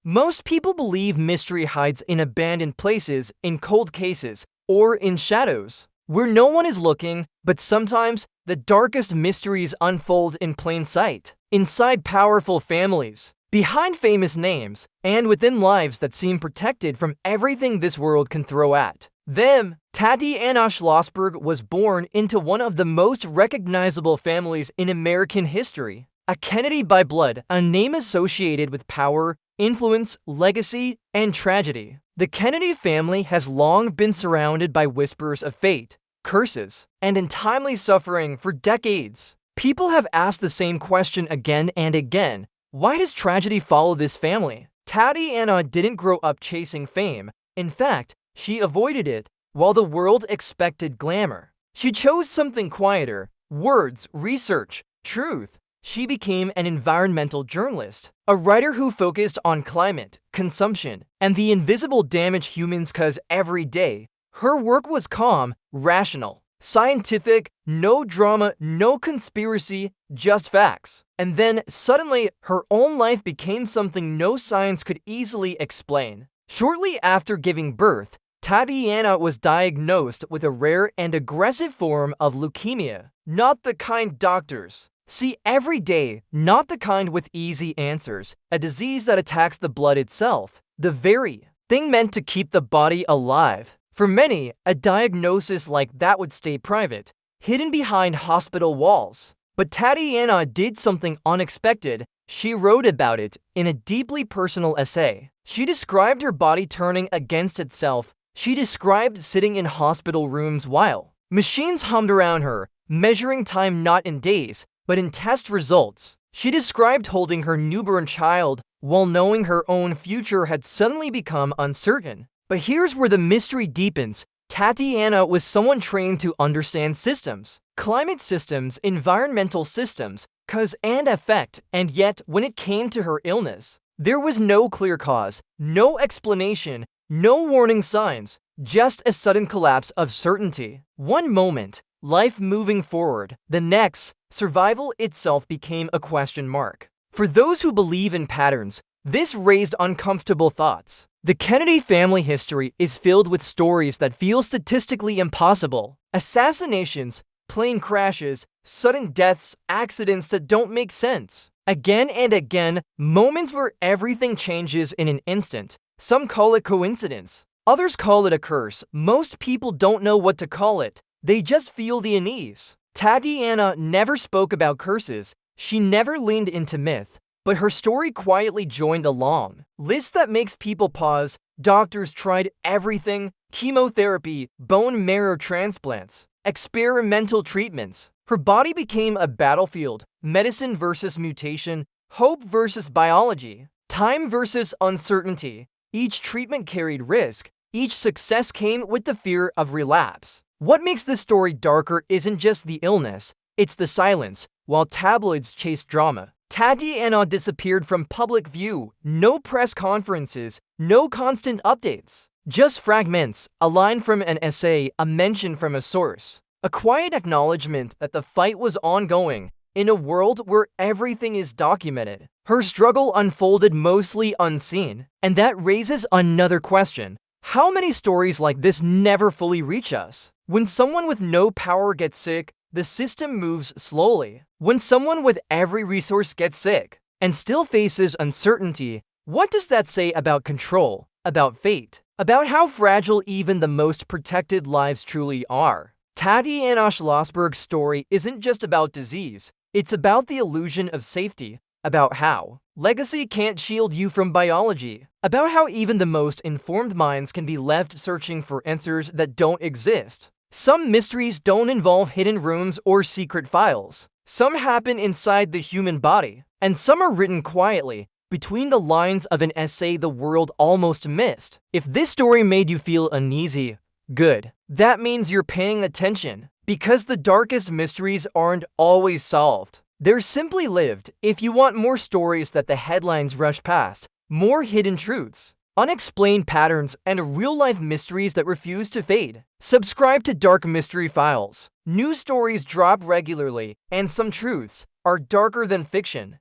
Most people believe mystery hides in abandoned places, in cold cases, or in shadows, where no one is looking, but sometimes the darkest mysteries unfold in plain sight, inside powerful families, behind famous names, and within lives that seem protected from everything this world can throw at them. Tatiana Schlossberg was born into one of the most recognizable families in American history. A Kennedy by blood, a name associated with power, influence, legacy, and tragedy. The Kennedy family has long been surrounded by whispers of fate, curses, and untimely suffering for decades. People have asked the same question again and again. Why does tragedy follow this family? Tatiana didn't grow up chasing fame. In fact, she avoided it while the world expected glamour. She chose something quieter: words, research, truth. She became an environmental journalist, a writer who focused on climate, consumption, and the invisible damage humans cause every day. Her work was calm, rational, scientific, no drama, no conspiracy, just facts. And then, suddenly, her own life became something no science could easily explain. Shortly after giving birth, Tatiana was diagnosed with a rare and aggressive form of leukemia. Not the kind doctors see every day, not the kind with easy answers. A disease that attacks the blood itself, the very thing meant to keep the body alive. For many, a diagnosis like that would stay private, hidden behind hospital walls. But Tatiana did something unexpected. She wrote about it in a deeply personal essay. She described her body turning against itself. She described sitting in hospital rooms while machines hummed around her, measuring time not in days, but in test results. She described holding her newborn child while knowing her own future had suddenly become uncertain. But here's where the mystery deepens. Tatiana was someone trained to understand systems, climate systems, environmental systems, cause and effect, and yet when it came to her illness, there was no clear cause, no explanation, no warning signs, just a sudden collapse of certainty. One moment, life moving forward. The next, survival itself became a question mark. For those who believe in patterns, this raised uncomfortable thoughts. The Kennedy family history is filled with stories that feel statistically impossible. Assassinations, plane crashes, sudden deaths, accidents that don't make sense. Again and again, moments where everything changes in an instant. Some call it coincidence. Others call it a curse. Most people don't know what to call it. They just feel the unease. Tatiana never spoke about curses. She never leaned into myth. But her story quietly joined along. List that makes people pause. Doctors tried everything: chemotherapy, bone marrow transplants, experimental treatments. Her body became a battlefield. Medicine versus mutation, hope versus biology, time versus uncertainty. Each treatment carried risk. Each success came with the fear of relapse. What makes this story darker isn't just the illness, it's the silence. While tabloids chased drama, Tatiana disappeared from public view. No press conferences, no constant updates. Just fragments, a line from an essay, a mention from a source. A quiet acknowledgement that the fight was ongoing. In a world where everything is documented, her struggle unfolded mostly unseen. And that raises another question. How many stories like this never fully reach us? When someone with no power gets sick, the system moves slowly. When someone with every resource gets sick and still faces uncertainty, what does that say about control, about fate, about how fragile even the most protected lives truly are? Tatiana Schlossberg's story isn't just about disease. It's about the illusion of safety, about how legacy can't shield you from biology, about how even the most informed minds can be left searching for answers that don't exist. Some mysteries don't involve hidden rooms or secret files. Some happen inside the human body, and some are written quietly, between the lines of an essay the world almost missed. If this story made you feel uneasy, good. That means you're paying attention, because the darkest mysteries aren't always solved. They're simply lived. If you want more stories that the headlines rush past, more hidden truths, unexplained patterns, and real-life mysteries that refuse to fade, subscribe to Dark Mystery Files. New stories drop regularly, and some truths are darker than fiction.